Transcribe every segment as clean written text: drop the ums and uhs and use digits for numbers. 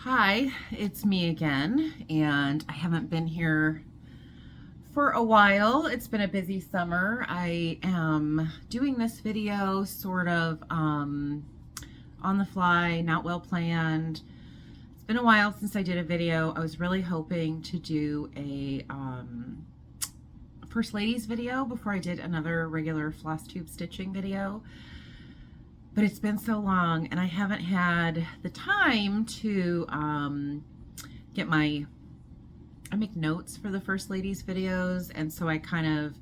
Hi, it's me again, and I haven't been here for a while. It's been a busy summer. I am doing this video sort of on the fly, not well planned. It's been a while since I did a video. I was really hoping to do a First Ladies video before I did another regular floss tube stitching video. But it's been so long and I haven't had the time to get I make notes for the First Ladies videos, and so I kind of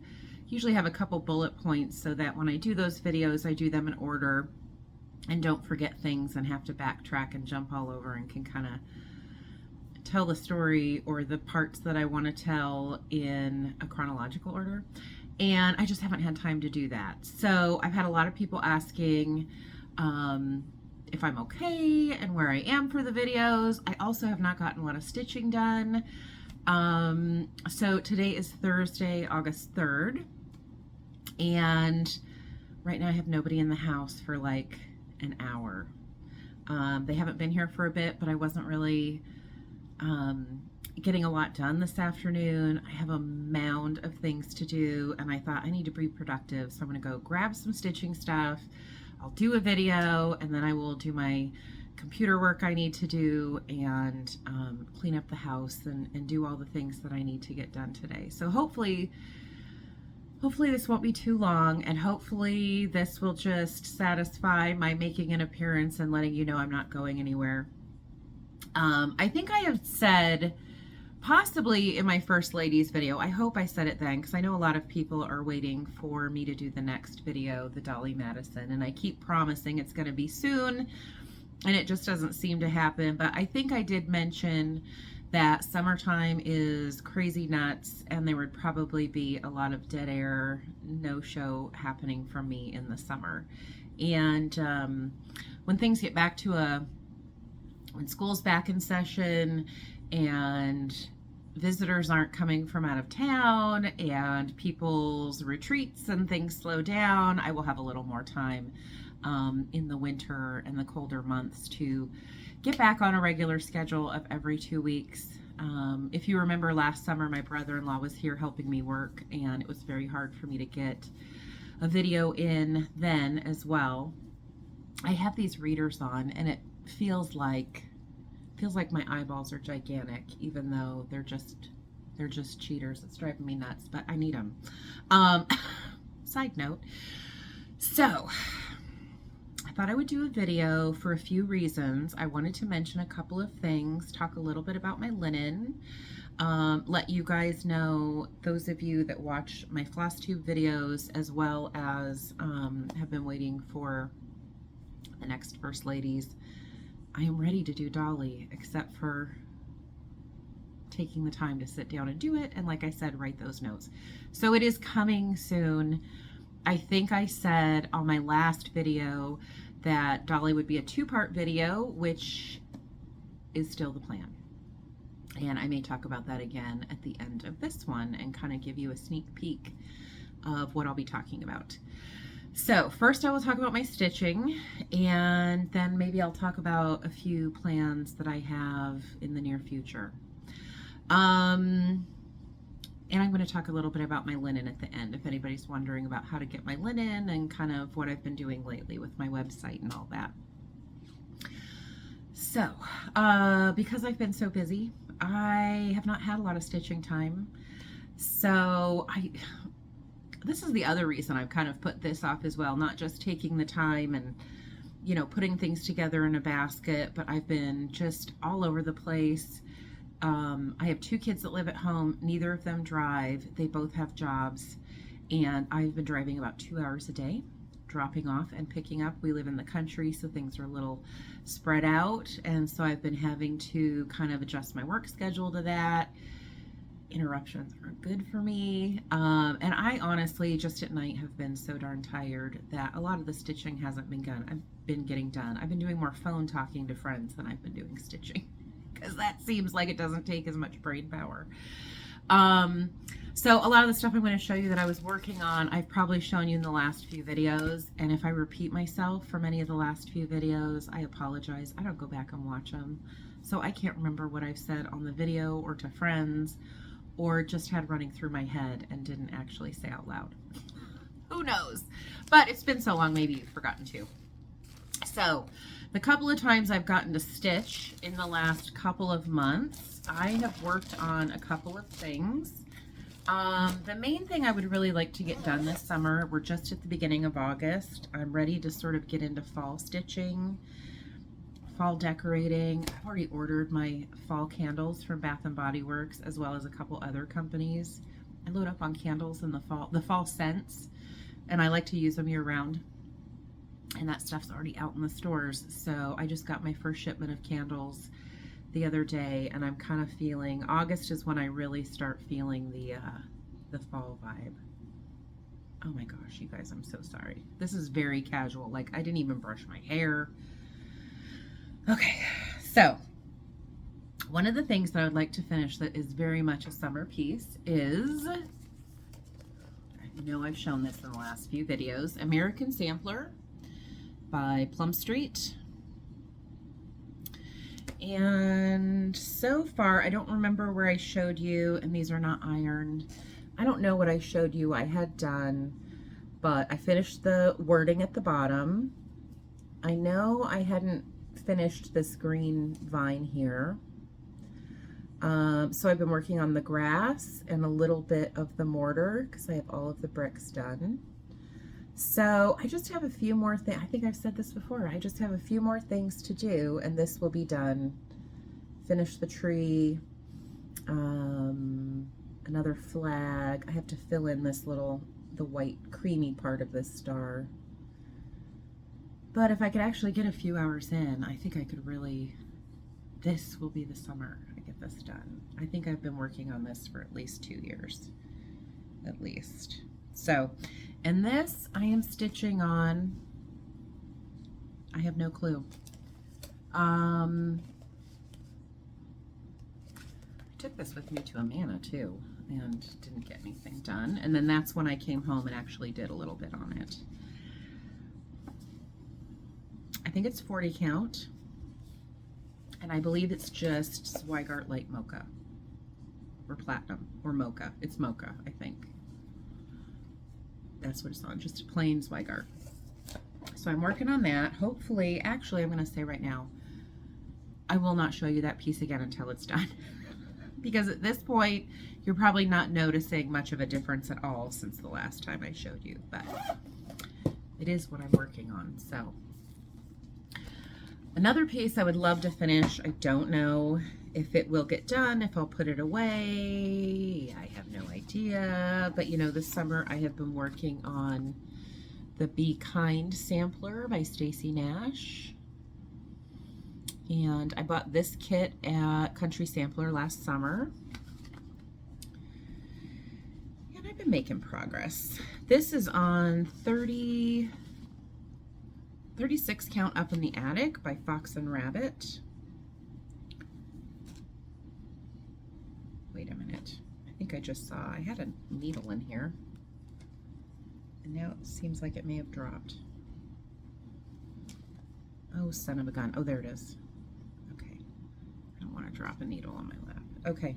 usually have a couple bullet points so that when I do those videos, I do them in order and don't forget things and have to backtrack and jump all over, and can kind of tell the story or the parts that I want to tell in a chronological order. And I just haven't had time to do that. So I've had a lot of people asking if I'm okay and where I am for the videos. I also have not gotten a lot of stitching done. So today is Thursday, August 3rd. And right now I have nobody in the house for like an hour. They haven't been here for a bit, but I wasn't really getting a lot done this afternoon. I have a mound of things to do, and I thought I need to be productive, so I'm going to go grab some stitching stuff. I'll do a video, and then I will do my computer work I need to do, and clean up the house and do all the things that I need to get done today. So hopefully this won't be too long, and hopefully this will just satisfy my making an appearance and letting you know I'm not going anywhere. I think I have said, possibly in my First Ladies video, I hope I said it then, because I know a lot of people are waiting for me to do the next video, the Dolly Madison, and I keep promising it's going to be soon, and it just doesn't seem to happen. But I think I did mention that summertime is crazy nuts, and there would probably be a lot of dead air, no show happening from me in the summer. And when things get back to when school's back in session and visitors aren't coming from out of town and people's retreats and things slow down, I will have a little more time in the winter and the colder months to get back on a regular schedule of every 2 weeks. If you remember last summer, my brother-in-law was here helping me work, and it was very hard for me to get a video in then as well. I have these readers on, and it feels like my eyeballs are gigantic, even though they're just cheaters. It's driving me nuts, but I need them. Side note. So I thought I would do a video for a few reasons. I wanted to mention a couple of things, talk a little bit about my linen, let you guys know, those of you that watch my Flosstube videos, as well as have been waiting for the next First Ladies, I am ready to do Dolly, except for taking the time to sit down and do it, and like I said, write those notes. So it is coming soon. I think I said on my last video that Dolly would be a 2-part video, which is still the plan. And I may talk about that again at the end of this one and kind of give you a sneak peek of what I'll be talking about. So first I will talk about my stitching, and then maybe I'll talk about a few plans that I have in the near future. And I'm going to talk a little bit about my linen at the end, if anybody's wondering about how to get my linen and kind of what I've been doing lately with my website and all that. So, because I've been so busy, I have not had a lot of stitching time. So this is the other reason I've kind of put this off as well, not just taking the time and, you know, putting things together in a basket, but I've been just all over the place. I have 2 kids that live at home. Neither of them drive. They both have jobs, and I've been driving about 2 hours a day, dropping off and picking up. We live in the country, so things are a little spread out, and so I've been having to kind of adjust my work schedule to that. Interruptions aren't good for me, and I honestly just at night have been so darn tired that a lot of the stitching hasn't been getting done. I've been doing more phone talking to friends than I've been doing stitching, because that seems like it doesn't take as much brain power. So a lot of the stuff I'm going to show you that I was working on, I've probably shown you in the last few videos. And if I repeat myself from any of the last few videos, I apologize. I don't go back and watch them. So I can't remember what I've said on the video or to friends, or just had running through my head and didn't actually say out loud. Who knows? But it's been so long, maybe you've forgotten to. So the couple of times I've gotten to stitch in the last couple of months, I have worked on a couple of things. The main thing I would really like to get done this summer, we're just at the beginning of August. I'm ready to sort of get into fall stitching, fall decorating. I've already ordered my fall candles from Bath & Body Works, as well as a couple other companies. I load up on candles in the fall scents, and I like to use them year round. And that stuff's already out in the stores. So I just got my first shipment of candles the other day, and I'm kind of feeling, August is when I really start feeling the fall vibe. Oh my gosh, you guys, I'm so sorry. This is very casual. Like, I didn't even brush my hair. Okay, so one of the things that I would like to finish that is very much a summer piece is, I know I've shown this in the last few videos, American Sampler by Plum Street. And so far, I don't remember where I showed you, and these are not ironed. I don't know what I showed you I had done, but I finished the wording at the bottom. I know I hadn't finished this green vine here. So I've been working on the grass and a little bit of the mortar because I have all of the bricks done. So I just have a few more things. I think I've said this before. I just have a few more things to do, and this will be done. Finish the tree, another flag. I have to fill in this the white creamy part of this star. But if I could actually get a few hours in, I think I could really, this will be the summer I get this done. I think I've been working on this for at least 2 years, at least. So, and this I am stitching on, I have no clue. I took this with me to Amana too and didn't get anything done. And then that's when I came home and actually did a little bit on it. I think it's 40 count. And I believe it's just Zweigart Light Mocha or Platinum or Mocha. It's Mocha, I think. That's what it's on, just a plain Zweigart. So I'm working on that. Hopefully, actually, I'm going to say right now, I will not show you that piece again until it's done. Because at this point, you're probably not noticing much of a difference at all since the last time I showed you. But it is what I'm working on. So another piece I would love to finish. I don't know if it will get done, if I'll put it away. I have no idea. But you know, this summer I have been working on the Be Kind sampler by Stacy Nash. And I bought this kit at Country Sampler last summer. And I've been making progress. This is on 36 count Up in the Attic by Fox and Rabbit. Wait a minute. I think I just saw I had a needle in here. And now it seems like it may have dropped. Oh, son of a gun. Oh, there it is. Okay. I don't want to drop a needle on my lap. Okay.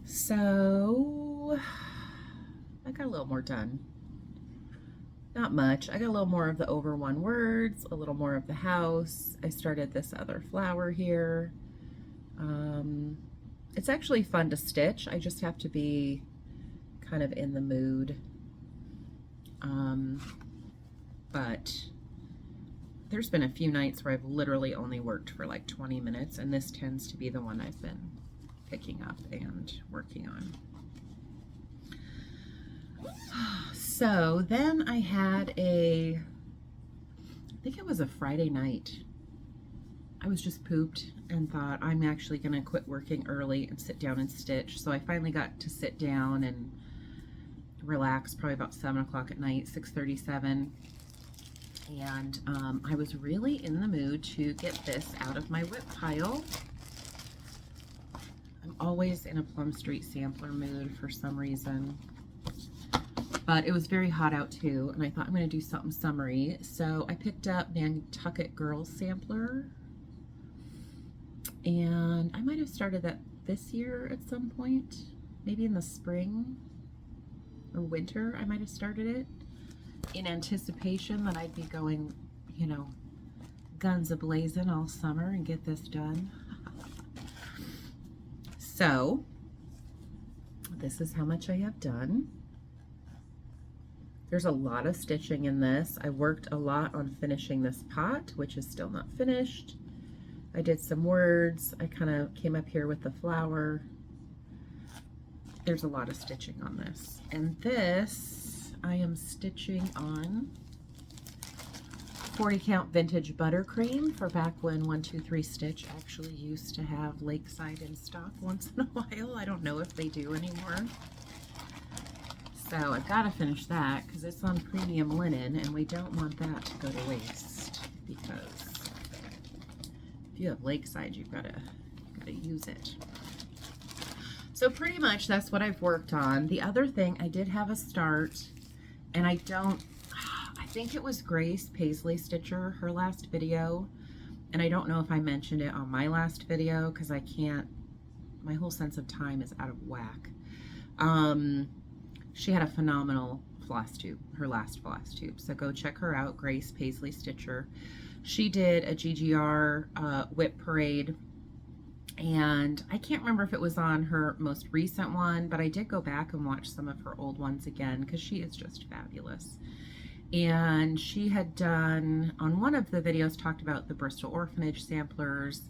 So I got a little more done. Not much. I got a little more of the over one words, a little more of the house. I started this other flower here. It's actually fun to stitch. I just have to be kind of in the mood. But there's been a few nights where I've literally only worked for like 20 minutes, and this tends to be the one I've been picking up and working on. So then I had I think it was a Friday night. I was just pooped and thought I'm actually going to quit working early and sit down and stitch. So I finally got to sit down and relax, probably about 7 o'clock at night, 6:37. And I was really in the mood to get this out of my whip pile. I'm always in a Plum Street sampler mood for some reason. But it was very hot out too, and I thought I'm going to do something summery. So I picked up Nantucket Girls sampler. And I might have started that this year at some point. Maybe in the spring or winter I might have started it, in anticipation that I'd be going, you know, guns a-blazing all summer and get this done. So this is how much I have done. There's a lot of stitching in this. I worked a lot on finishing this pot, which is still not finished. I did some words. I kind of came up here with the flower. There's a lot of stitching on this. And this, I am stitching on 40 count vintage buttercream for back when 123 Stitch actually used to have Lakeside in stock once in a while. I don't know if they do anymore. So I've got to finish that because it's on premium linen and we don't want that to go to waste, because if you have Lakeside, you've got to use it. So pretty much that's what I've worked on. The other thing, I did have a start, and I think it was Grace Paisley Stitcher, her last video, and I don't know if I mentioned it on my last video because I can't, my whole sense of time is out of whack. She had a phenomenal floss tube, her last floss tube, so go check her out, Grace Paisley Stitcher. She did a GGR whip parade, and I can't remember if it was on her most recent one, but I did go back and watch some of her old ones again because she is just fabulous. And she had done, on one of the videos, talked about the Bristol Orphanage samplers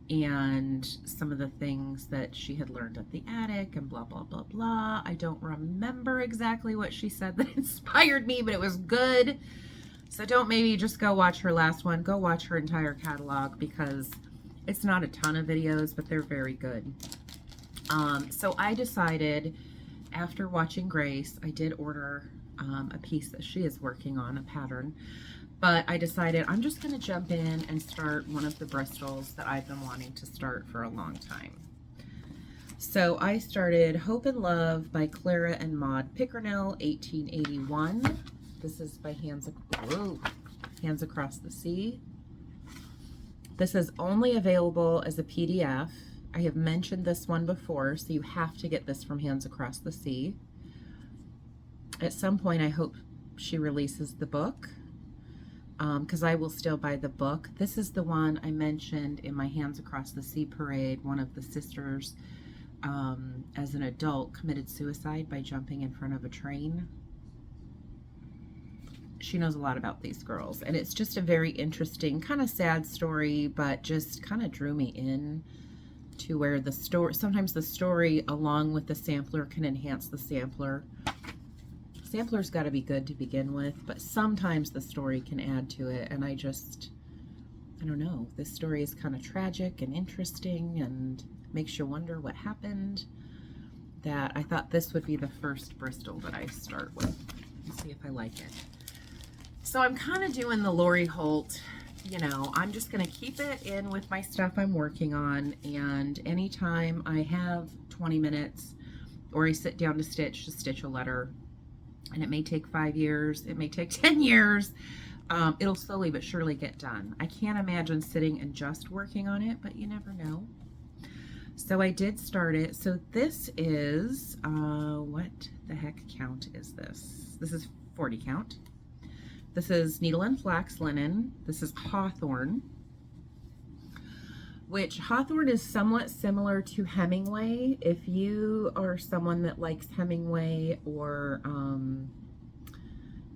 and some of the things that she had learned at the attic and blah, blah, blah, blah. I don't remember exactly what she said that inspired me, but it was good. So don't maybe just go watch her last one. Go watch her entire catalog because it's not a ton of videos, but they're very good. So I decided, after watching Grace, I did order a piece that she is working on, a pattern, but I decided I'm just going to jump in and start one of the Bristols that I've been wanting to start for a long time. So I started Hope and Love by Clara and Maud Pickernell, 1881. This is by Hands Across the Sea. This is only available as a PDF. I have mentioned this one before, so you have to get this from Hands Across the Sea. At some point, I hope she releases the book, because I will still buy the book. This is the one I mentioned in my Hands Across the Sea parade. One of the sisters, as an adult, committed suicide by jumping in front of a train. She knows a lot about these girls, and it's just a very interesting, kind of sad story, but just kind of drew me in to where the story, sometimes the story along with the sampler can enhance the sampler. Sampler's got to be good to begin with, but sometimes the story can add to it, and I don't know, this story is kind of tragic and interesting and makes you wonder what happened, that I thought this would be the first Bristol that I start with and see if I like it. So I'm kind of doing the Lori Holt, you know, I'm just going to keep it in with my stuff I'm working on, and anytime I have 20 minutes or I sit down to stitch a letter, and it may take 5 years, it may take 10 years, it'll slowly but surely get done. I can't imagine sitting and just working on it, but you never know. So I did start it. So this is, what the heck count is this? This is 40 count. This is Needle and Flax Linen. This is Hawthorne, which Hawthorne is somewhat similar to Hemingway. If you are someone that likes Hemingway or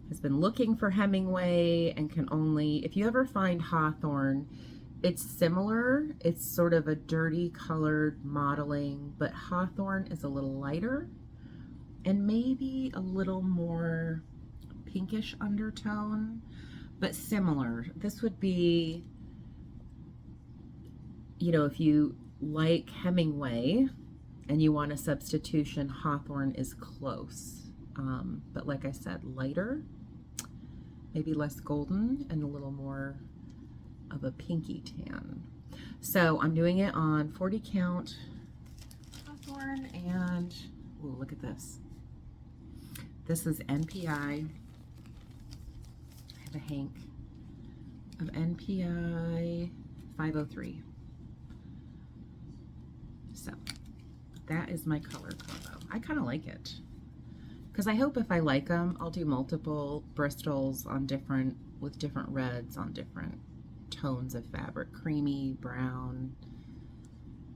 has been looking for Hemingway and can only, if you ever find Hawthorne, it's similar. It's sort of a dirty colored modeling, but Hawthorne is a little lighter and maybe a little more pinkish undertone, but similar. This would be, you know, if you like Hemingway and you want a substitution, Hawthorne is close. But like I said, lighter, maybe less golden, and a little more of a pinky tan. So I'm doing it on 40 count popcorn and, ooh, look at this. This is NPI. I have a hank of NPI 503. So that is my color combo. I kind of like it because I hope if I like them, I'll do multiple Bristols on with different reds on different tones of fabric, creamy, brown,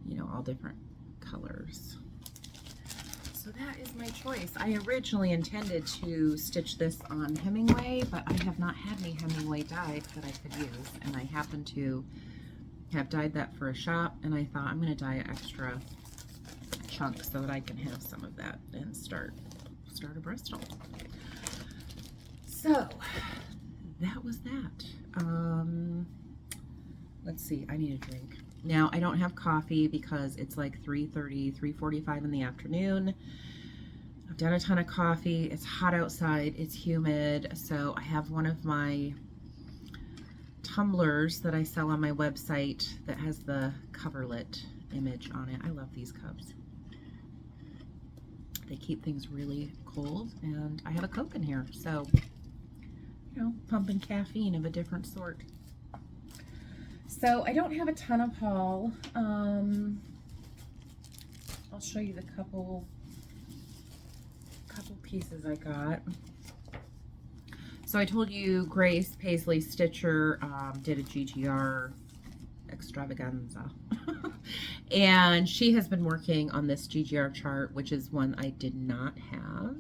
you know, all different colors. So that is my choice. I originally intended to stitch this on Hemingway, but I have not had any Hemingway dyed that I could use, and I happen to have dyed that for a shop, and I thought I'm going to dye an extra chunk so that I can have some of that and start a Bristol. So that was that. Let's see, I need a drink. Now, I don't have coffee because it's like 3:30, 3:45 in the afternoon. I've done a ton of coffee. It's hot outside. It's humid. So I have one of my tumblers that I sell on my website that has the coverlet image on it. I love these cups. They keep things really cold, and I have a Coke in here. So, you know, pumping caffeine of a different sort. So I don't have a ton of haul. I'll show you the couple pieces I got. So I told you Grace Paisley Stitcher did a GGR extravaganza. And she has been working on this GGR chart, which is one I did not have.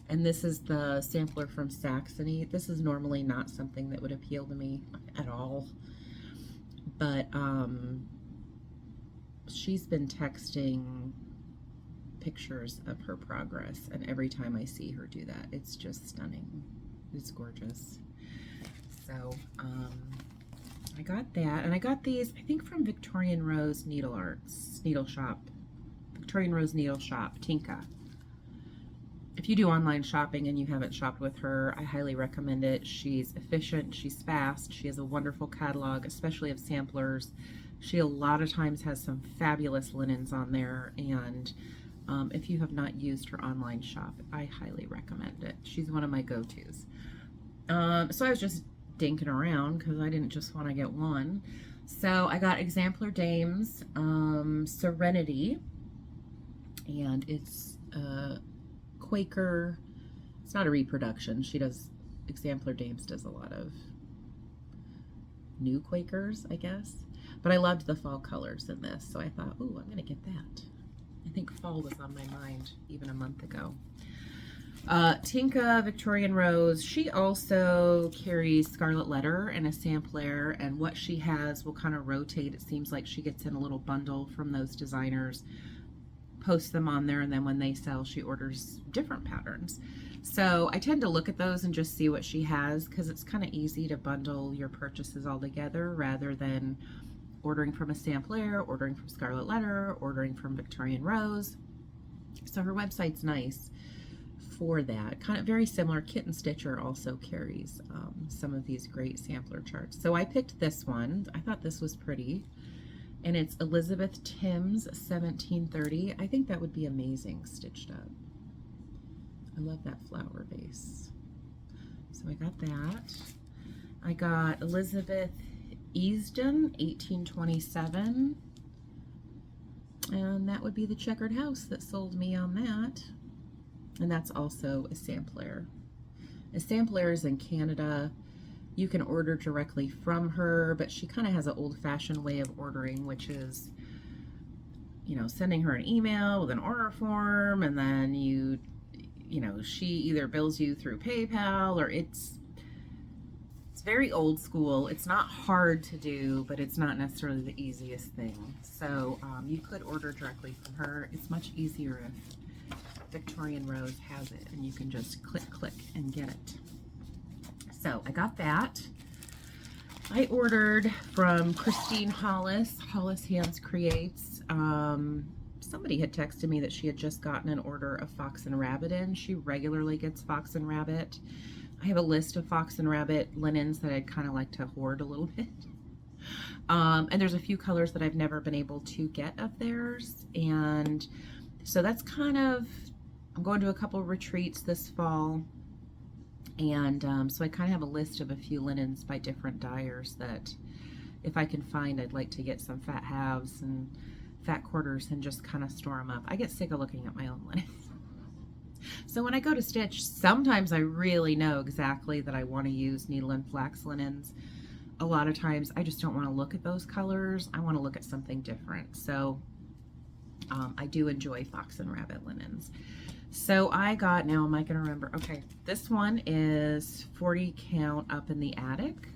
And this is the sampler from Saxony. This is normally not something that would appeal to me at all. But she's been texting pictures of her progress, and every time I see her do that, it's just stunning. It's gorgeous. So I got that, and I got these, I think, from Victorian Rose Needle Shop, Tinka. If you do online shopping and you haven't shopped with her, I highly recommend it. She's efficient, she's fast, she has a wonderful catalog, especially of samplers. She a lot of times has some fabulous linens on there, and if you have not used her online shop, I highly recommend it. She's one of my go-tos. So I was just dinking around because I didn't just want to get one. So I got Exemplar Dames Serenity, and it's Quaker. It's not a reproduction. She does, Exemplar Dames does a lot of new Quakers, I guess. But I loved the fall colors in this, so I thought, ooh, I'm going to get that. I think fall was on my mind even a month ago. Tinka Victorian Rose, she also carries Scarlet Letter and a sampler, and what she has will kind of rotate. It seems like she gets in a little bundle from those designers, posts them on there, and then when they sell, she orders different patterns. So I tend to look at those and just see what she has, because it's kind of easy to bundle your purchases all together rather than ordering from a sampler, ordering from Scarlet Letter, ordering from Victorian Rose. So her website's nice for that. Kind of very similar. Kitten Stitcher also carries some of these great sampler charts. So I picked this one. I thought this was pretty. And it's Elizabeth Timms 1730. I think that would be amazing stitched up. I love that flower base. So I got that. I got Elizabeth Easton 1827. And that would be the checkered house that sold me on that. And that's also a sampler. A sampler is in Canada. You can order directly from her, but she kind of has an old-fashioned way of ordering, which is, you know, sending her an email with an order form, and then you know, she either bills you through PayPal, or it's very old school. It's not hard to do, but it's not necessarily the easiest thing. So you could order directly from her. It's much easier if Victorian Rose has it, and you can just click and get it. So I got that. I ordered from Christine Hollis Hands Creates. Somebody had texted me that she had just gotten an order of Fox and Rabbit in. She regularly gets Fox and Rabbit. I have a list of Fox and Rabbit linens that I'd kind of like to hoard a little bit. And there's a few colors that I've never been able to get of theirs. And so that's kind of, I'm going to a couple retreats this fall. And so I kind of have a list of a few linens by different dyers that if I can find, I'd like to get some fat halves and fat quarters and just kind of store them up. I get sick of looking at my own linens. So when I go to stitch, sometimes I really know exactly that I want to use needle and flax linens. A lot of times I just don't want to look at those colors. I want to look at something different. So I do enjoy fox and rabbit linens. So I got, now am I going to remember? Okay, this one is 40 count up in the attic.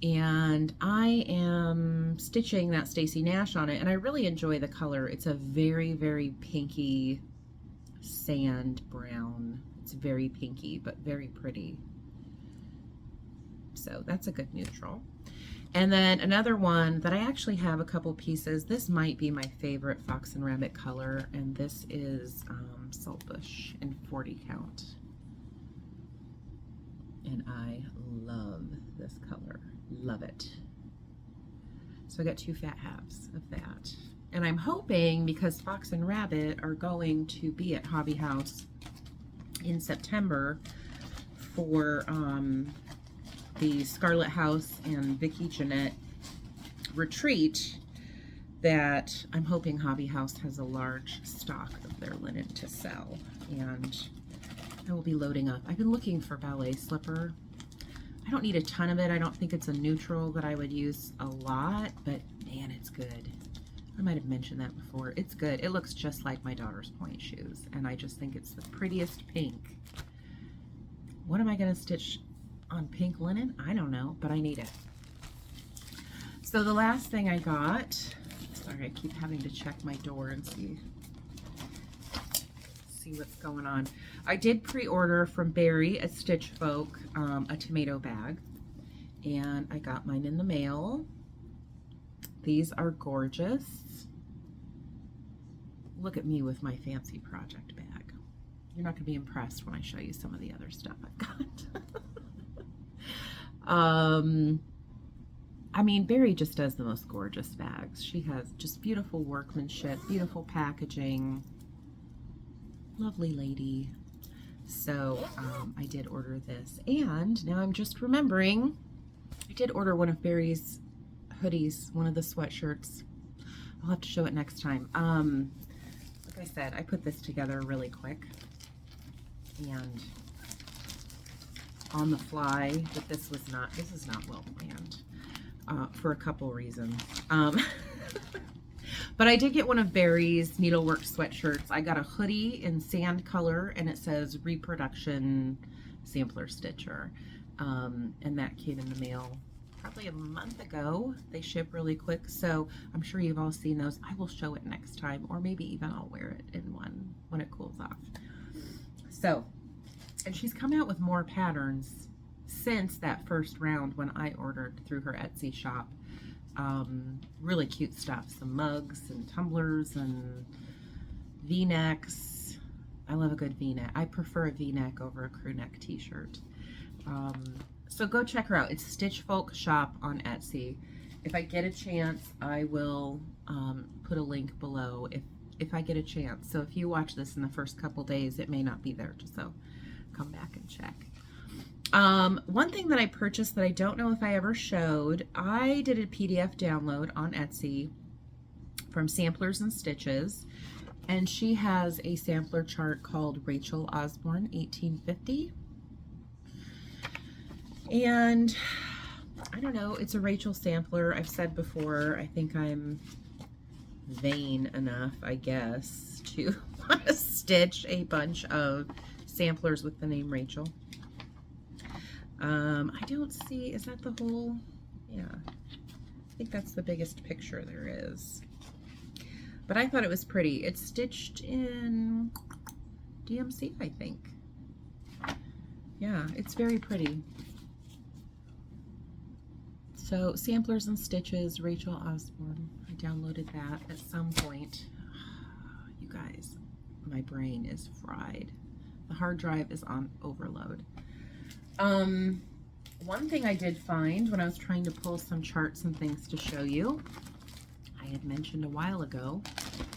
And I am stitching that Stacy Nash on it, and I really enjoy the color. It's a very, very pinky sand brown. It's very pinky, but very pretty. So that's a good neutral. And then another one that I actually have a couple pieces. This might be my favorite fox and rabbit color, and this is Saltbush in 40 count. And I love this color. Love it. So I got 2 fat halves of that. And I'm hoping, because Fox and Rabbit are going to be at Hobby House in September for the Scarlet House and Vicki Jeanette retreat, that I'm hoping Hobby House has a large stock of their linen to sell. And I will be loading up. I've been looking for ballet slipper. I don't need a ton of it. I don't think it's a neutral that I would use a lot, but man, it's good. I might have mentioned that before. It's good. It looks just like my daughter's point shoes, and I just think it's the prettiest pink. What am I going to stitch on pink linen? I don't know, but I need it. So the last thing I got, sorry, I keep having to check my door and see what's going on. I did pre-order from Barry at Stitch Folk a tomato bag, and I got mine in the mail. These are gorgeous. Look at me with my fancy project bag. You're not going to be impressed when I show you some of the other stuff I've got. I mean, Barry just does the most gorgeous bags. She has just beautiful workmanship, beautiful packaging. Lovely lady. So I did order this, and now I'm just remembering I did order one of Barry's hoodies, one of the sweatshirts. I'll have to show it next time. Like I said, I put this together really quick and on the fly, but this is not well planned for a couple reasons. But I did get one of Barry's needlework sweatshirts. I got a hoodie in sand color, and it says Reproduction Sampler Stitcher. And that came in the mail probably a month ago. They ship really quick, so I'm sure you've all seen those. I will show it next time, or maybe even I'll wear it in one when it cools off. So, and she's come out with more patterns since that first round when I ordered through her Etsy shop. Really cute stuff, some mugs and tumblers and v-necks. I love a good v-neck. I prefer a v-neck over a crew neck t-shirt. So go check her out. It's Stitch Folk Shop on Etsy. If I get a chance, I will put a link below if I get a chance. So if you watch this in the first couple days, it may not be there, so come back and check. One thing that I purchased that I don't know if I ever showed, I did a PDF download on Etsy from Samplers and Stitches, and she has a sampler chart called Rachel Osborne 1850. And I don't know, it's a Rachel sampler. I've said before, I think I'm vain enough, I guess, to want to stitch a bunch of samplers with the name Rachel. I don't see, is that the whole? Yeah, I think that's the biggest picture there is. But I thought it was pretty. It's stitched in DMC, I think. Yeah, it's very pretty. So, Samplers and Stitches, Rachel Osborne. I downloaded that at some point. You guys, my brain is fried. The hard drive is on overload. one thing I did find when I was trying to pull some charts and things to show you, I had mentioned a while ago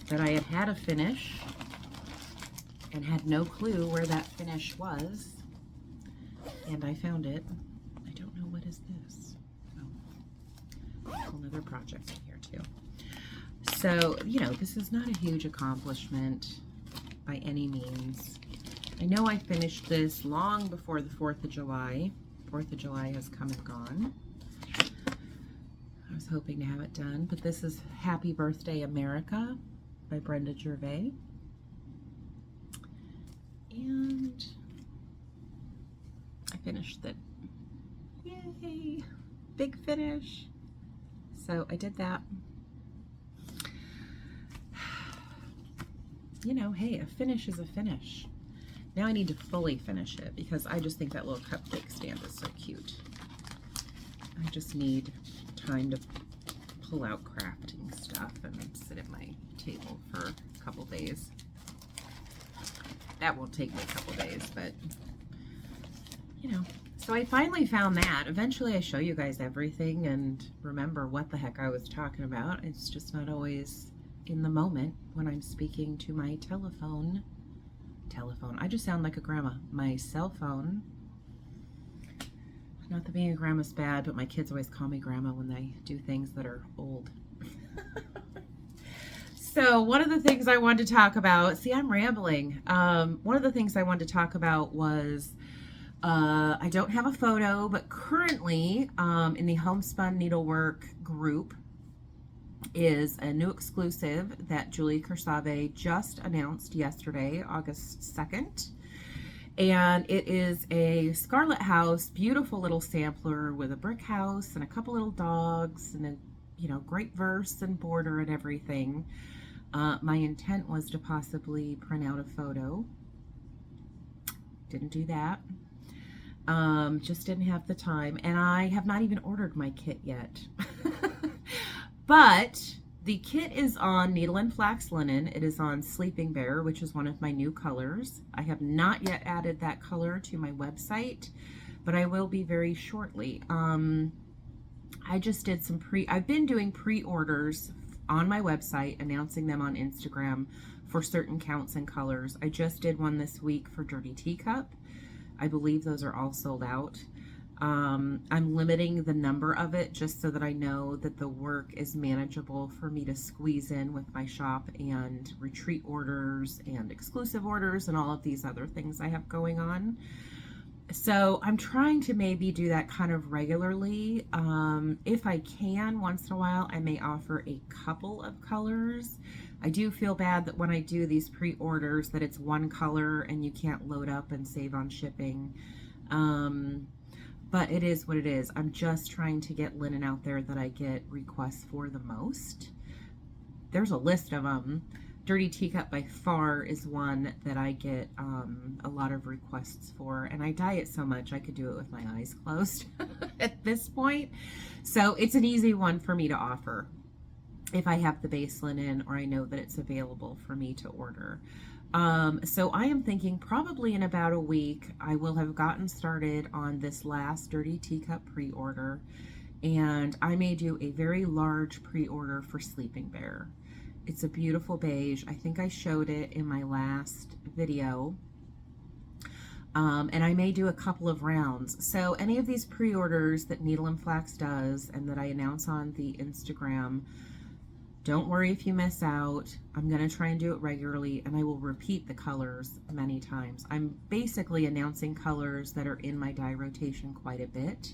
that I had had a finish and had no clue where that finish was, and I found it. I don't know, what is this? Oh, another project in here too. So, you know, this is not a huge accomplishment by any means. I know I finished this long before the 4th of July. 4th of July has come and gone. I was hoping to have it done, but this is Happy Birthday America by Brenda Gervais. And I finished it. Yay! Big finish. So I did that. You know, hey, a finish is a finish. Now I need to fully finish it because I just think that little cupcake stand is so cute. I just need time to pull out crafting stuff and sit at my table for a couple days. That won't take me a couple days, but you know. So I finally found that. Eventually I show you guys everything and remember what the heck I was talking about. It's just not always in the moment when I'm speaking to my telephone. I just sound like a grandma. My cell phone. Not that being a grandma's bad, but my kids always call me grandma when they do things that are old. So one of the things I wanted to talk about, see, I'm rambling. One of the things I wanted to talk about was, I don't have a photo, but currently in the Homespun Needlework group is a new exclusive that Julie Kersave just announced yesterday, August 2nd. And it is a Scarlet House, beautiful little sampler with a brick house and a couple little dogs and a, you know, great verse and border and everything. My intent was to possibly print out a photo. Didn't do that. Just didn't have the time. And I have not even ordered my kit yet. But the kit is on Needle and Flax Linen. It is on Sleeping Bear, which is one of my new colors. I have not yet added that color to my website, but I will be very shortly. I just did some I've been doing pre-orders on my website, announcing them on Instagram for certain counts and colors. I just did one this week for Dirty Teacup. I believe those are all sold out. I'm limiting the number of it just so that I know that the work is manageable for me to squeeze in with my shop and retreat orders and exclusive orders and all of these other things I have going on. So I'm trying to maybe do that kind of regularly. If I can, once in a while, I may offer a couple of colors. I do feel bad that when I do these pre-orders that it's one color and you can't load up and save on shipping. But it is what it is. I'm just trying to get linen out there that I get requests for the most. There's a list of them. Dirty Teacup by far is one that I get a lot of requests for. And I dye it so much I could do it with my eyes closed at this point. So it's an easy one for me to offer if I have the base linen or I know that it's available for me to order. So I am thinking probably in about a week, I will have gotten started on this last Dirty Teacup pre-order, and I may do a very large pre-order for Sleeping Bear. It's a beautiful beige. I think I showed it in my last video. And I may do a couple of rounds. So any of these pre-orders that Needle and Flax does and that I announce on the Instagram, don't worry if you miss out. I'm going to try and do it regularly, and I will repeat the colors many times. I'm basically announcing colors that are in my dye rotation quite a bit,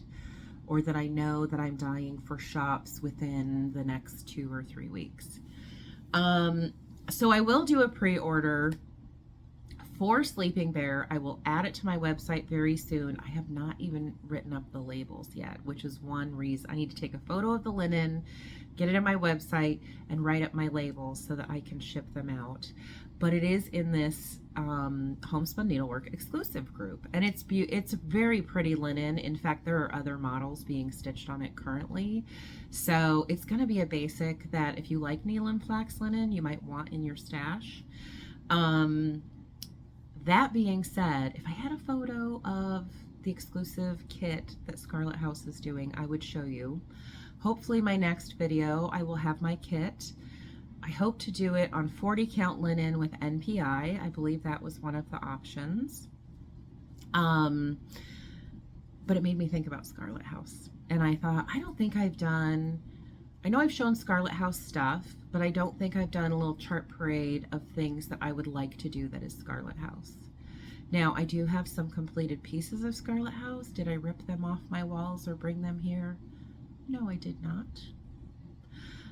or that I know that I'm dyeing for shops within the next 2 or 3 weeks. So I will do a pre-order for Sleeping Bear. I will add it to my website very soon. I have not even written up the labels yet, which is one reason. I need to take a photo of the linen, get it on my website, and write up my labels so that I can ship them out. But it is in this Homespun Needlework exclusive group, and it's very pretty linen. In fact, there are other models being stitched on it currently. So it's going to be a basic that if you like Needle and Flax linen, you might want in your stash. That being said, if I had a photo of the exclusive kit that Scarlet House is doing, I would show you. Hopefully my next video, I will have my kit. I hope to do it on 40 count linen with NPI. I believe that was one of the options. But it made me think about Scarlet House. And I thought, I don't think I've done, I know I've shown Scarlet House stuff, but I don't think I've done a little chart parade of things that I would like to do that is Scarlet House. Now, I do have some completed pieces of Scarlet House. Did I rip them off my walls or bring them here? No, I did not.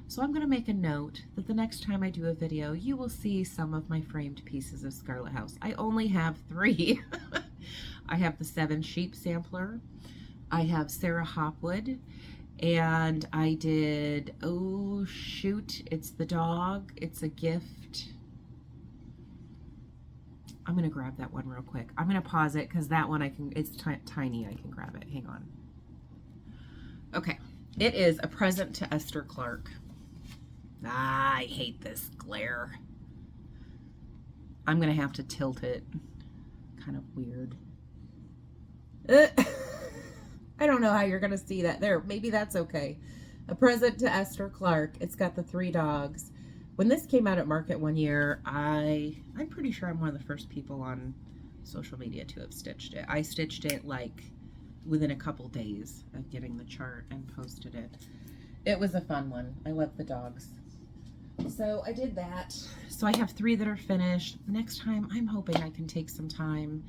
So I'm going to make a note that the next time I do a video, you will see some of my framed pieces of Scarlet House. I only have 3. I have the 7 Sheep sampler. I have Sarah Hopwood. And I did, oh shoot, it's the dog. It's a gift. I'm going to grab that one real quick. I'm going to pause it because that one it's tiny. I can grab it. Hang on. Okay. It is a present to Esther Clark. Ah, I hate this glare. I'm going to have to tilt it. Kind of weird. I don't know how you're going to see that. There, maybe that's okay. A present to Esther Clark. It's got the 3 dogs. When this came out at market one year, I'm pretty sure I'm one of the first people on social media to have stitched it. I stitched it like within a couple days of getting the chart and posted it. It was a fun one. I love the dogs. So I did that. So I have 3 that are finished. Next time, I'm hoping I can take some time.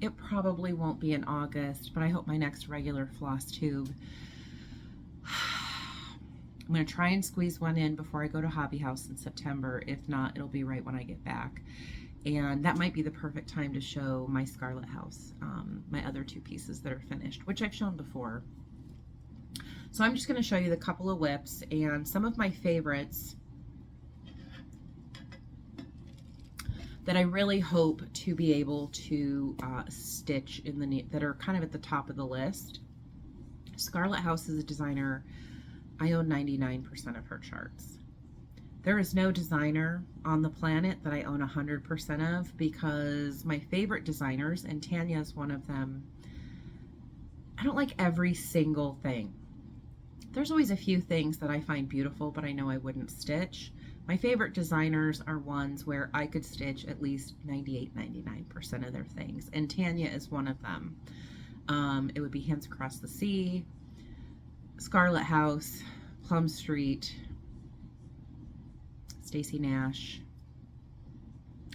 It probably won't be in August, but I hope my next regular floss tube. I'm going to try and squeeze one in before I go to Hobby House in September. If not, it'll be right when I get back. And that might be the perfect time to show my Scarlet House, my other 2 pieces that are finished, which I've shown before. So I'm just going to show you the couple of whips and some of my favorites that I really hope to be able to stitch in the that are kind of at the top of the list. Scarlet House is a designer. I own 99% of her charts. There is no designer on the planet that I own 100% of, because my favorite designers, and Tanya is one of them, I don't like every single thing. There's always a few things that I find beautiful, but I know I wouldn't stitch. My favorite designers are ones where I could stitch at least 98-99% of their things, and Tanya is one of them. It would be Hands Across the Sea, Scarlet House, Plum Street, Stacy Nash.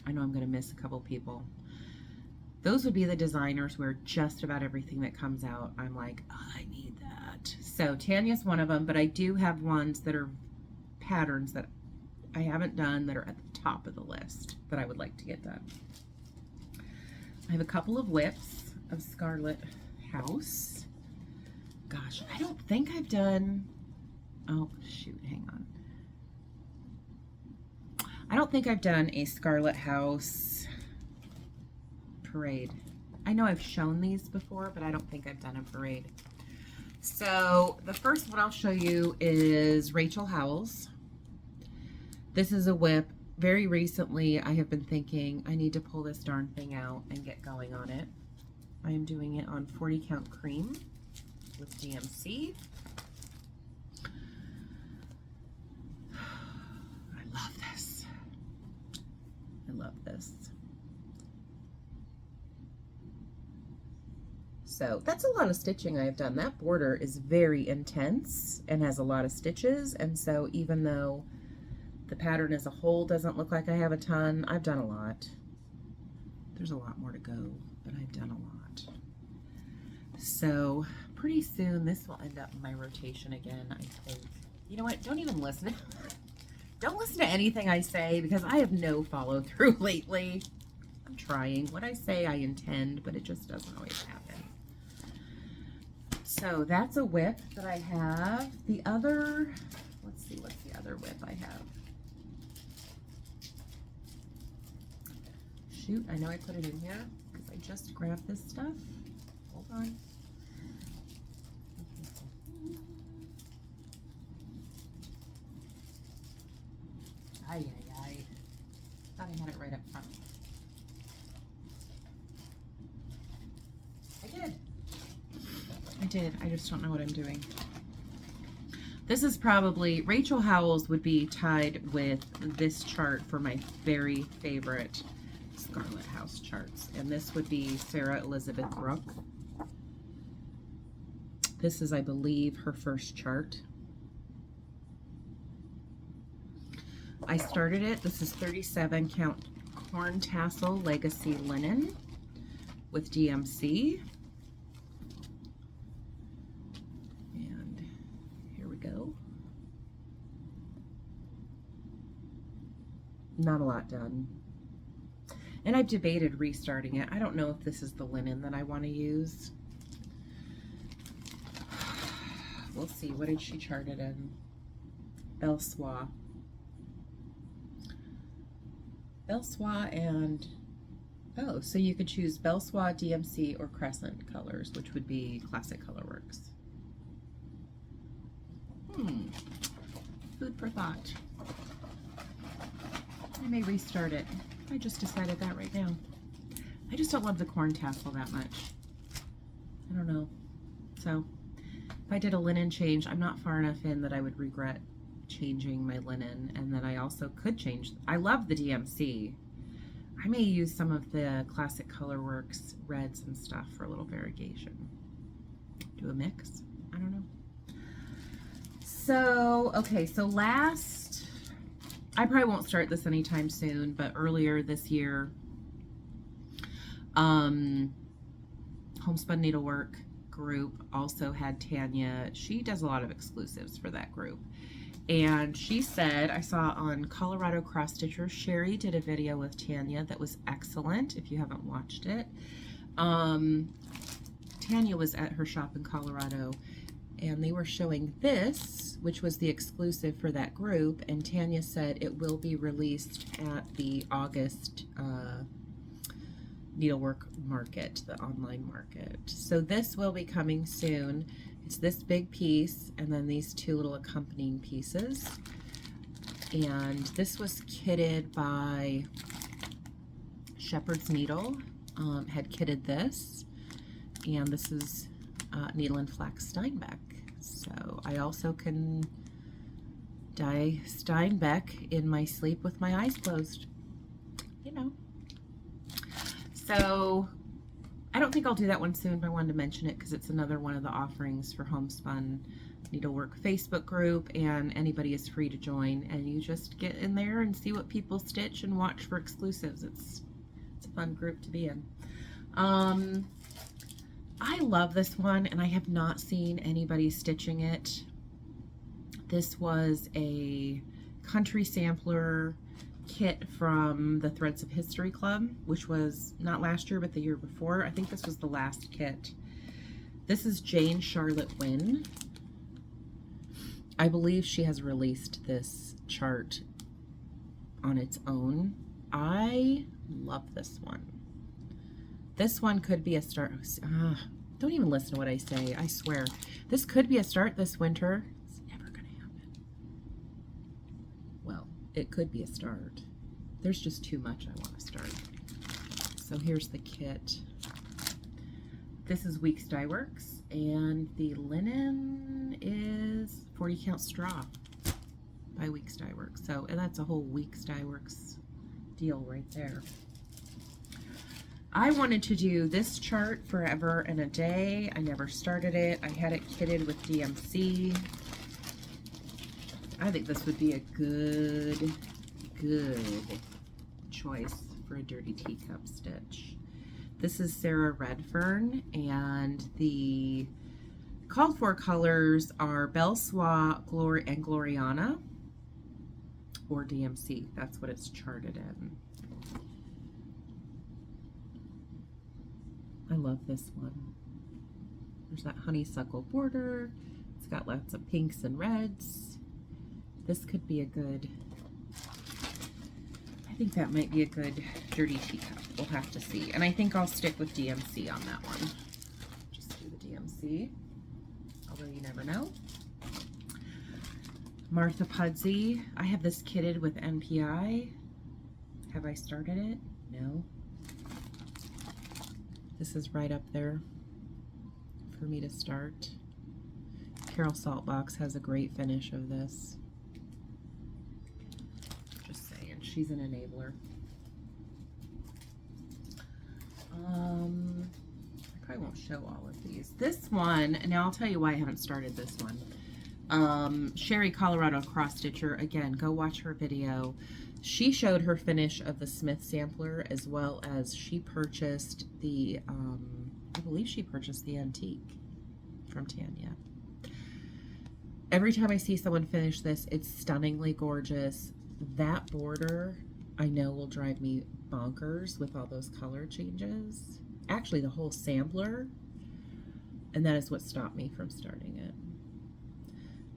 I know I'm going to miss a couple people. Those would be the designers where just about everything that comes out, I'm like, oh, I need that. So Tanya's one of them, but I do have ones that are patterns that I haven't done that are at the top of the list that I would like to get done. I have a couple of whips of Scarlet House. Gosh, I don't think I've done, oh shoot, hang on. I don't think I've done a Scarlet House parade. I know I've shown these before, but I don't think I've done a parade. So the first one I'll show you is Rachel Howell's. This is a whip. Very recently, I have been thinking I need to pull this darn thing out and get going on it. I am doing it on 40 count cream with DMC. I love this. I love this. So that's a lot of stitching I've done. That border is very intense and has a lot of stitches, and so even though the pattern as a whole doesn't look like I have a ton, I've done a lot. There's a lot more to go, but I've done a lot. So pretty soon this will end up in my rotation again, I think. You know what? Don't even listen. Don't listen to anything I say, because I have no follow through lately. I'm trying. What I say I intend, but it just doesn't always happen. So that's a whip that I have. The other, let's see, what's the other whip I have? Shoot, I know I put it in here because I just grabbed this stuff. Hold on. Ay, ay, ay. Thought I had it right up front. I did. did. I just don't know what I'm doing. This is probably, Rachel Howell's would be tied with this chart for my very favorite Scarlet House charts. And this would be Sarah Elizabeth Brooke. This is, I believe, her first chart. I started it. This is 37 count corn tassel legacy linen with DMC. And here we go. Not a lot done. And I've debated restarting it. I don't know if this is the linen that I want to use. We'll see. What did she chart it in? Belsois. Belsois and, oh, so you could choose Belsois, DMC, or Crescent colors, which would be Classic Colorworks. Food for thought. I may restart it. I just decided that right now. I just don't love the corn tassel that much. I don't know. So if I did a linen change, I'm not far enough in that I would regret changing my linen, and then I also could change. I love the DMC. I may use some of the Classic Colorworks reds and stuff for a little variegation. Do a mix. I don't know. So, okay, so last, I probably won't start this anytime soon, but earlier this year, Homespun Needlework group also had Tanya. She does a lot of exclusives for that group. And she said, I saw on Colorado Cross Stitcher, Sherry did a video with Tanya that was excellent, if you haven't watched it. Tanya was at her shop in Colorado, and they were showing this, which was the exclusive for that group, and Tanya said it will be released at the August needlework market, the online market. So this will be coming soon. It's this big piece and then these two little accompanying pieces. And this was kitted by Shepherd's Needle, had kitted this. And this is Needle and Flax Steinbeck. So I also can dye Steinbeck in my sleep with my eyes closed, you know. So I don't think I'll do that one soon, but I wanted to mention it because it's another one of the offerings for Homespun Needlework Facebook group, and anybody is free to join, and you just get in there and see what people stitch and watch for exclusives. It's a fun group to be in. I love this one, and I have not seen anybody stitching it. This was a country sampler kit from the Threads of History Club, which was not last year but the year before. I think this was the last kit. This is Jane Charlotte Wynn. I believe she has released this chart on its own. I love this one. This one could be a start. Don't even listen to what I say. I swear. This could be a start this winter. It's never going to happen. Well, it could be a start. There's just too much I want to start. So here's the kit. This is Weeks Dye Works, and the linen is 40 count straw by Weeks Dye Works. So, and that's a whole Weeks Dye Works deal right there. I wanted to do this chart forever and a day. I never started it. I had it kitted with DMC. I think this would be a good choice for a dirty teacup stitch. This is Sarah Redfern, and the called for colors are Belsois, Glory, and Gloriana, or DMC. That's what it's charted in. I love this one. There's that honeysuckle border. It's got lots of pinks and reds. This could be a good, I think that might be a good dirty teacup. We'll have to see. And I think I'll stick with DMC on that one. Just do the DMC, although you never know. Martha Pudsey. I have this kitted with NPI. Have I started it? No. This is right up there for me to start. Carol Saltbox has a great finish of this. Just saying, she's an enabler. I probably won't show all of these. This one, now I'll tell you why I haven't started this one. Sherry Colorado Cross Stitcher, again, go watch her video. She showed her finish of the Smith sampler, as well as she purchased the, I believe she purchased the antique from Tanya. Every time I see someone finish this, it's stunningly gorgeous. That border, I know, will drive me bonkers with all those color changes. Actually, the whole sampler, and that is what stopped me from starting it.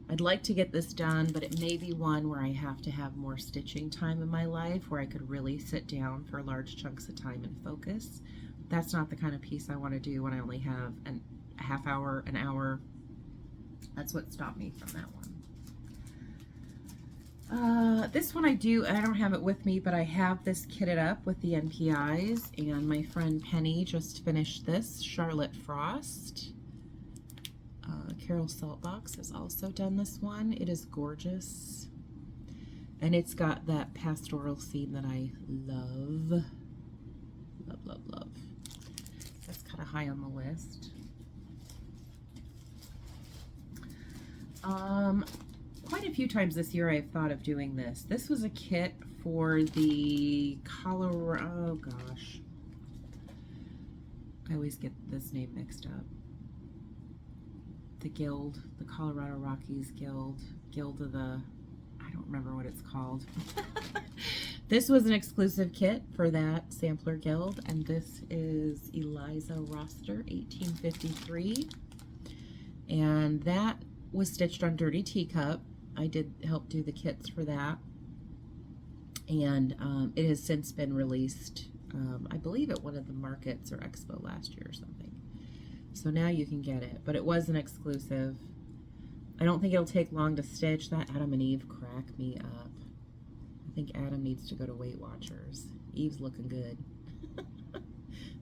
I'd like to get this done, but it may be one where I have to have more stitching time in my life, where I could really sit down for large chunks of time and focus. That's not the kind of piece I want to do when I only have a half hour, an hour. That's what stopped me from that one. This one I don't have it with me, but I have this kitted up with the NPIs, and my friend Penny just finished this, Charlotte Frost. Carol Saltbox has also done this one. It is gorgeous, and it's got that pastoral theme that I love. Love, love, love. That's kind of high on the list. Quite a few times this year I've thought of doing this. This was a kit for the Colorado, oh gosh, I always get this name mixed up. The Guild, the Colorado Rockies Guild of the, I don't remember what it's called. This was an exclusive kit for that sampler guild, and this is Eliza Roster 1853, and that was stitched on Dirty Teacup. I did help do the kits for that, and it has since been released, I believe at one of the markets or expo last year or something. So now you can get it, but it was an exclusive. I don't think it'll take long to stitch. That Adam and Eve crack me up. I think Adam needs to go to Weight Watchers. Eve's looking good.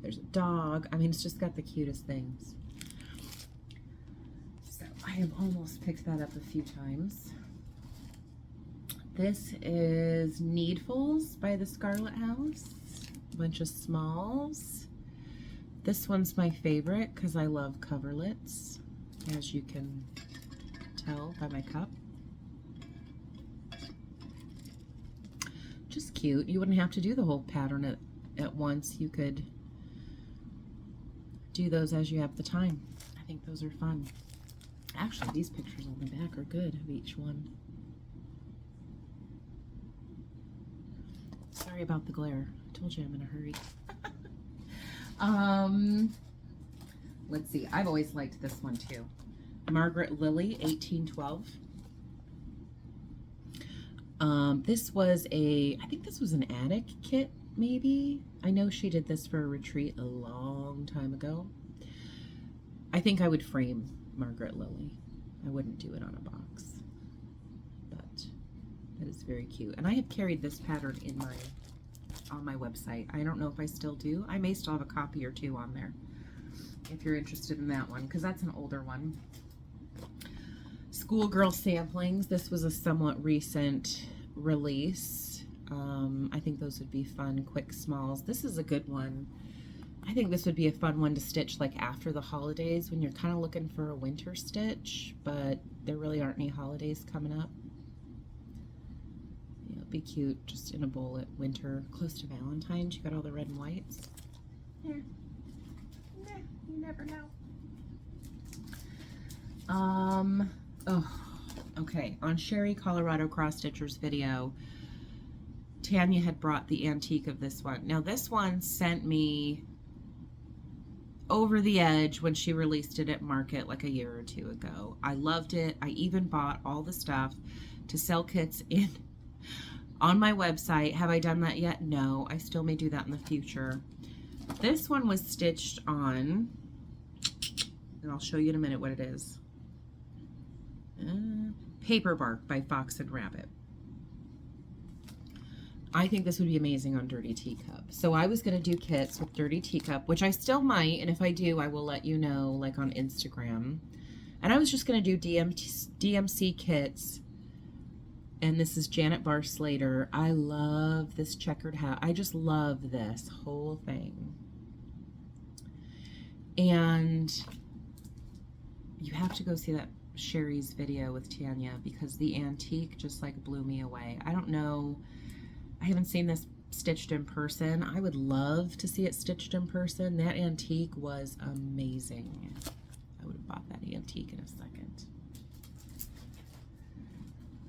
There's a dog. I mean, it's just got the cutest things. So I have almost picked that up a few times. This is Needfuls by the Scarlet House. A bunch of smalls. This one's my favorite because I love coverlets, as you can tell by my cup. Just cute. You wouldn't have to do the whole pattern at once. You could do those as you have the time. I think those are fun. Actually, these pictures on the back are good of each one. Sorry about the glare. I told you I'm in a hurry. Let's see. I've always liked this one too. Margaret Lily, 1812. This was I think this was an attic kit, maybe. I know she did this for a retreat a long time ago. I think I would frame Margaret Lily. I wouldn't do it on a box, but that is very cute. And I have carried this pattern on my website. I don't know if I still do. I may still have a copy or two on there if you're interested in that one, because that's an older one. Schoolgirl Samplings. This was a somewhat recent release. I think those would be fun, quick smalls. This is a good one. I think this would be a fun one to stitch like after the holidays when you're kind of looking for a winter stitch, but there really aren't any holidays coming up. You know, it'd be cute just in a bowl at winter, close to Valentine's. You got all the red and whites. Yeah. You never know. Oh, okay. On Sherry Colorado Cross Stitcher's video, Tanya had brought the antique of this one. Now this one sent me over the edge when she released it at market like a year or two ago. I loved it. I even bought all the stuff to sell kits in on my website. Have I done that yet? No. I still may do that in the future. This one was stitched on, and I'll show you in a minute what it is. Paper Bark by Fox and Rabbit. I think this would be amazing on Dirty Teacup. So I was going to do kits with Dirty Teacup, which I still might, and if I do, I will let you know, like on Instagram. And I was just going to do DMC kits, and this is Janet Barr Slater. I love this checkered house. I just love this whole thing. And you have to go see that Sherry's video with Tanya, because the antique just like blew me away. I don't know, I haven't seen this stitched in person. I would love to see it stitched in person. That antique was amazing. I would have bought that antique in a second.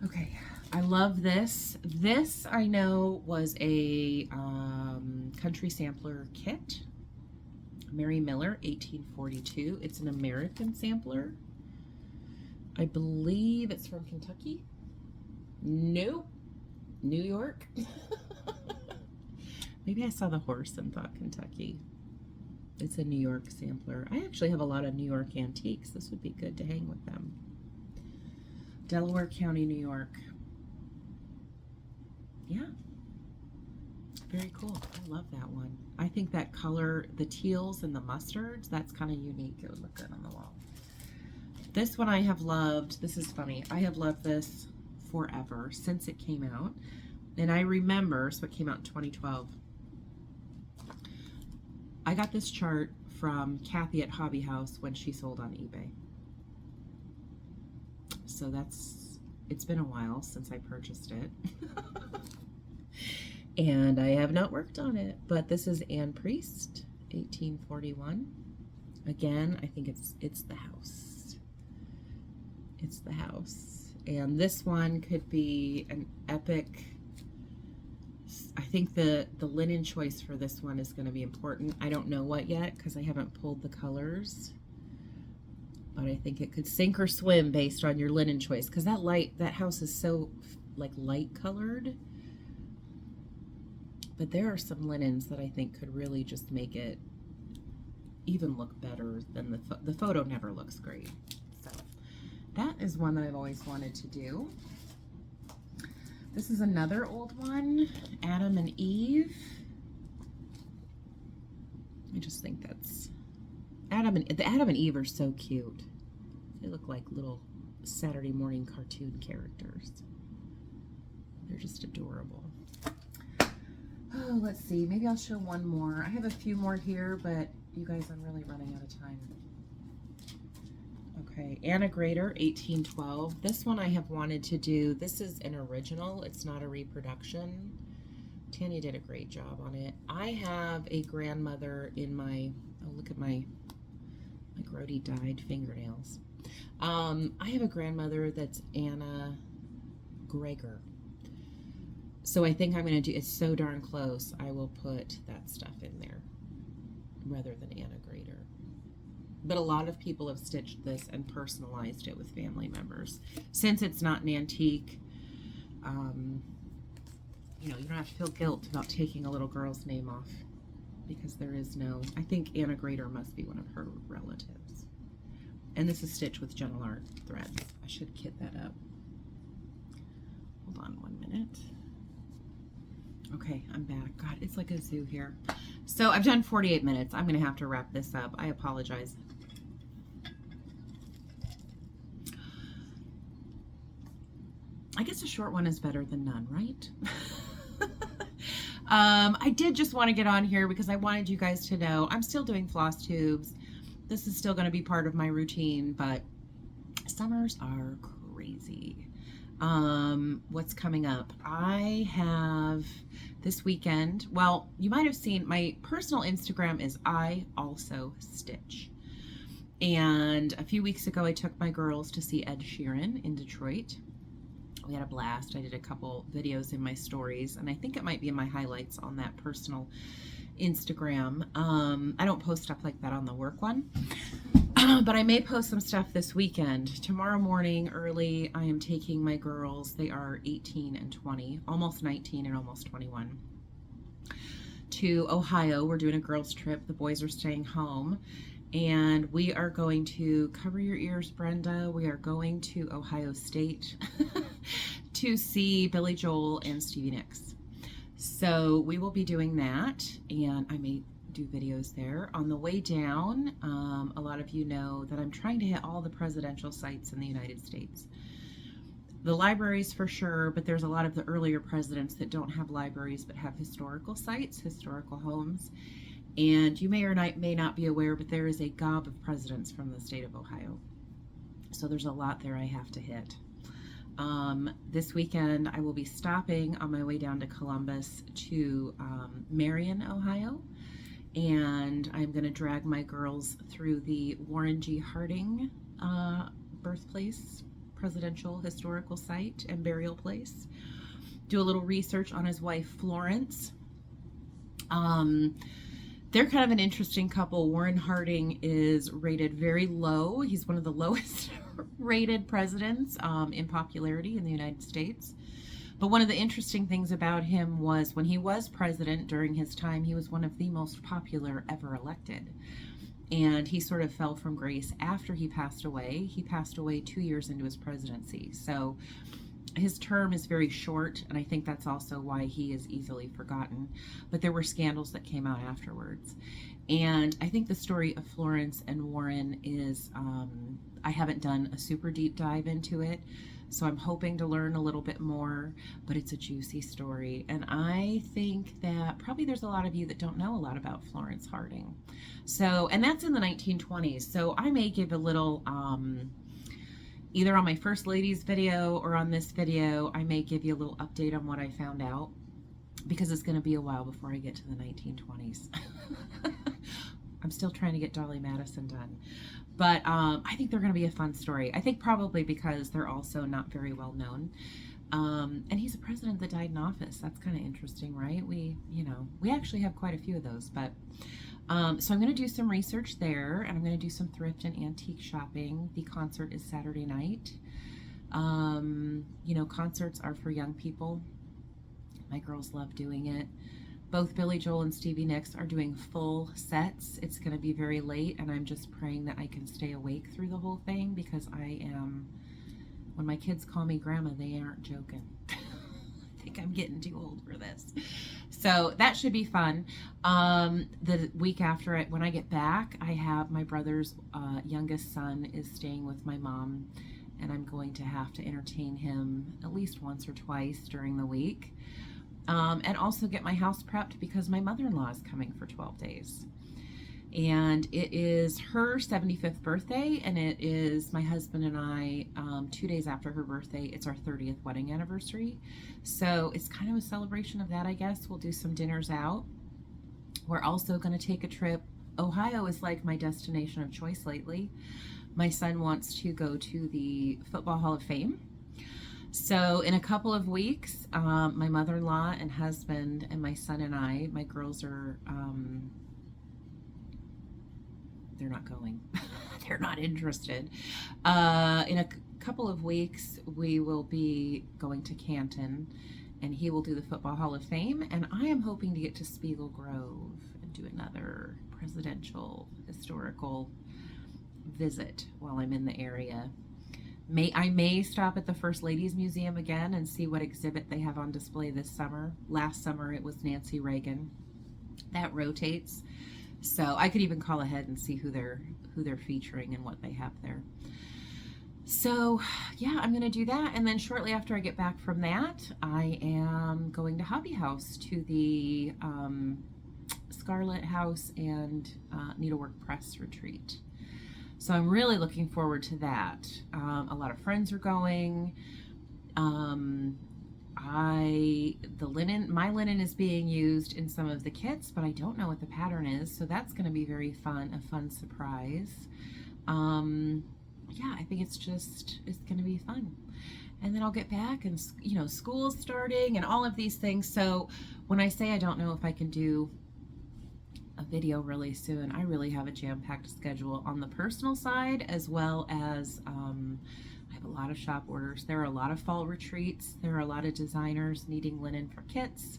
Okay, I love this. This I know was a country sampler kit. Mary Miller, 1842. It's an American sampler. I believe it's from Kentucky. Nope. New York. Maybe I saw the horse and thought Kentucky. It's a New York sampler. I actually have a lot of New York antiques. This would be good to hang with them. Delaware County, New York. Yeah. Very cool. I love that one. I think that color, the teals and the mustards, that's kind of unique. It would look good on the wall. This one I have loved. This is funny. I have loved this forever, since it came out. And I remember, so it came out in 2012. I got this chart from Kathy at Hobby House when she sold on eBay. So it's been a while since I purchased it. And I have not worked on it, but this is Anne Priest, 1841. Again, I think it's the house. It's the house. And this one could be an epic. I think the linen choice for this one is going to be important. I don't know what yet because I haven't pulled the colors, but I think it could sink or swim based on your linen choice, because that house is so like light colored. But there are some linens that I think could really just make it even look better than the photo never looks great. So that is one that I've always wanted to do. This is another old one, Adam and Eve. I just think that's the Adam and Eve are so cute. They look like little Saturday morning cartoon characters. They're just adorable. Oh, let's see. Maybe I'll show one more. I have a few more here, but you guys, I'm really running out of time. Okay, Anna Grader, 1812. This one I have wanted to do. This is an original. It's not a reproduction. Tanya did a great job on it. I have a grandmother in my, oh, look at my grody dyed fingernails. I have a grandmother that's Anna Gregor. So I think I'm going to do, it's so darn close, I will put that stuff in there rather than Anna Grader. But a lot of people have stitched this and personalized it with family members. Since it's not an antique, you know, you don't have to feel guilt about taking a little girl's name off, because there is no, I think Anna Grader must be one of her relatives. And this is stitched with Gentle Art threads. I should kit that up. Hold on 1 minute. Okay, I'm back. God, it's like a zoo here. So I've done 48 minutes. I'm going to have to wrap this up. I apologize. I guess a short one is better than none, right? I did just want to get on here because I wanted you guys to know I'm still doing floss tubes. This is still going to be part of my routine, but summers are crazy. What's coming up? I have this weekend, well, you might have seen my personal Instagram is I Also Stitch. And a few weeks ago, I took my girls to see Ed Sheeran in Detroit. We had a blast. I did a couple videos in my stories, and I think it might be in my highlights on that personal Instagram. I don't post stuff like that on the work one. But I may post some stuff this weekend. Tomorrow morning early, I am taking my girls, they are 18 and 20, almost 19 and almost 21, to Ohio. We're doing a girls trip. The boys are staying home. And we are going to, cover your ears, Brenda, we are going to Ohio State to see Billy Joel and Stevie Nicks. So we will be doing that, and I may do videos there. On the way down, a lot of you know that I'm trying to hit all the presidential sites in the United States. The libraries for sure, but there's a lot of the earlier presidents that don't have libraries but have historical sites, historical homes. And you may or may not be aware, but there is a gob of presidents from the state of Ohio. So there's a lot there I have to hit. This weekend I will be stopping on my way down to Columbus to Marion, Ohio, and I'm going to drag my girls through the Warren G. Harding birthplace, presidential historical site and burial place. Do a little research on his wife Florence. They're kind of an interesting couple. Warren Harding is rated very low. He's one of the lowest rated presidents in popularity in the United States. But one of the interesting things about him was when he was president during his time, he was one of the most popular ever elected. And he sort of fell from grace after he passed away. He passed away 2 years into his presidency. So his term is very short, and I think that's also why he is easily forgotten. But there were scandals that came out afterwards. And I think the story of Florence and Warren is, I haven't done a super deep dive into it, so I'm hoping to learn a little bit more, but it's a juicy story. And I think that probably there's a lot of you that don't know a lot about Florence Harding. So, and that's in the 1920s. So I may give a little, either on my First Ladies video or on this video, I may give you a little update on what I found out, because it's going to be a while before I get to the 1920s. I'm still trying to get Dolly Madison done. But I think they're going to be a fun story. I think probably because they're also not very well known. And he's a president that died in office. That's kind of interesting, right? We actually have quite a few of those. But so I'm going to do some research there, and I'm going to do some thrift and antique shopping. The concert is Saturday night. Concerts are for young people. My girls love doing it. Both Billy Joel and Stevie Nicks are doing full sets. It's going to be very late, and I'm just praying that I can stay awake through the whole thing, because when my kids call me grandma, they aren't joking. I think I'm getting too old for this. So that should be fun. The week after it, when I get back, I have my brother's youngest son is staying with my mom, and I'm going to have to entertain him at least once or twice during the week. And also get my house prepped because my mother-in-law is coming for 12 days. And it is her 75th birthday, and it is my husband and I, 2 days after her birthday, it's our 30th wedding anniversary. So it's kind of a celebration of that, I guess. We'll do some dinners out. We're also going to take a trip. Ohio is like my destination of choice lately. My son wants to go to the Football Hall of Fame. So in a couple of weeks, my mother-in-law and husband and my son and I, my girls are, they're not going. They're not interested. In a couple of weeks, we will be going to Canton, and he will do the Football Hall of Fame, and I am hoping to get to Spiegel Grove and do another presidential historical visit while I'm in the area. I may stop at the First Ladies Museum again and see what exhibit they have on display this summer. Last summer it was Nancy Reagan. That rotates, so I could even call ahead and see who they're featuring and what they have there. So yeah, I'm gonna do that, and then shortly after I get back from that, I am going to Hobby House to the Scarlet House and Needlework Press retreat. So I'm really looking forward to that. A lot of friends are going. My linen is being used in some of the kits, but I don't know what the pattern is, so that's going to be very fun, a fun surprise. Yeah, I think it's going to be fun. And then I'll get back, and school's starting and all of these things. So when I say I don't know if I can do a video really soon, I really have a jam-packed schedule on the personal side, as well as I have a lot of shop orders. There are a lot of fall retreats. There are a lot of designers needing linen for kits.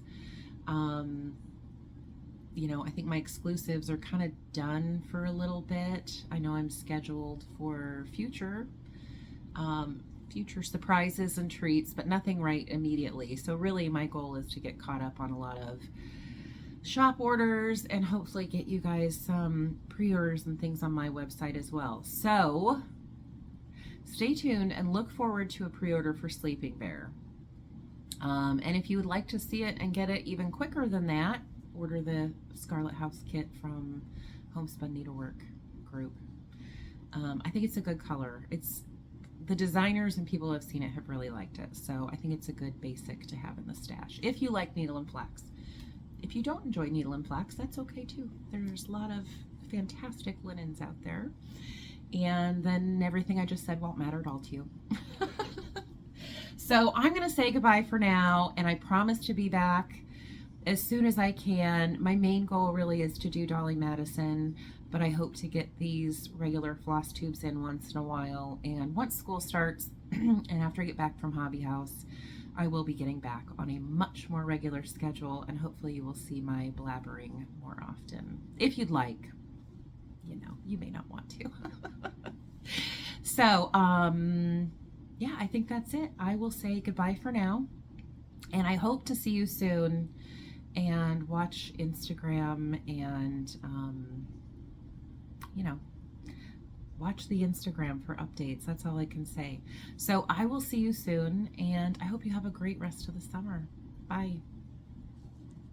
I think my exclusives are kind of done for a little bit. I know I'm scheduled for future future surprises and treats, but nothing right immediately. So really my goal is to get caught up on a lot of shop orders and hopefully get you guys some pre-orders and things on my website as well. So stay tuned and look forward to a pre-order for Sleeping Bear. And if you would like to see it and get it even quicker than that, order the Scarlet House kit from Homespun Needlework Group. I think it's a good color. The designers and people who have seen it have really liked it, so I think it's a good basic to have in the stash if you like needle and flax. If you don't enjoy needle and flax, that's okay too. There's a lot of fantastic linens out there, and then everything I just said won't matter at all to you. So I'm gonna say goodbye for now, and I promise to be back as soon as I can. My main goal really is to do Dolly Madison, but I hope to get these regular floss tubes in once in a while. And once school starts and after I get back from Hobby House, I will be getting back on a much more regular schedule, and hopefully you will see my blabbering more often. If you'd like, you know, you may not want to. So, yeah, I think that's it. I will say goodbye for now, and I hope to see you soon and watch Instagram and, you know, watch the Instagram for updates. That's all I can say. So I will see you soon, and I hope you have a great rest of the summer. Bye.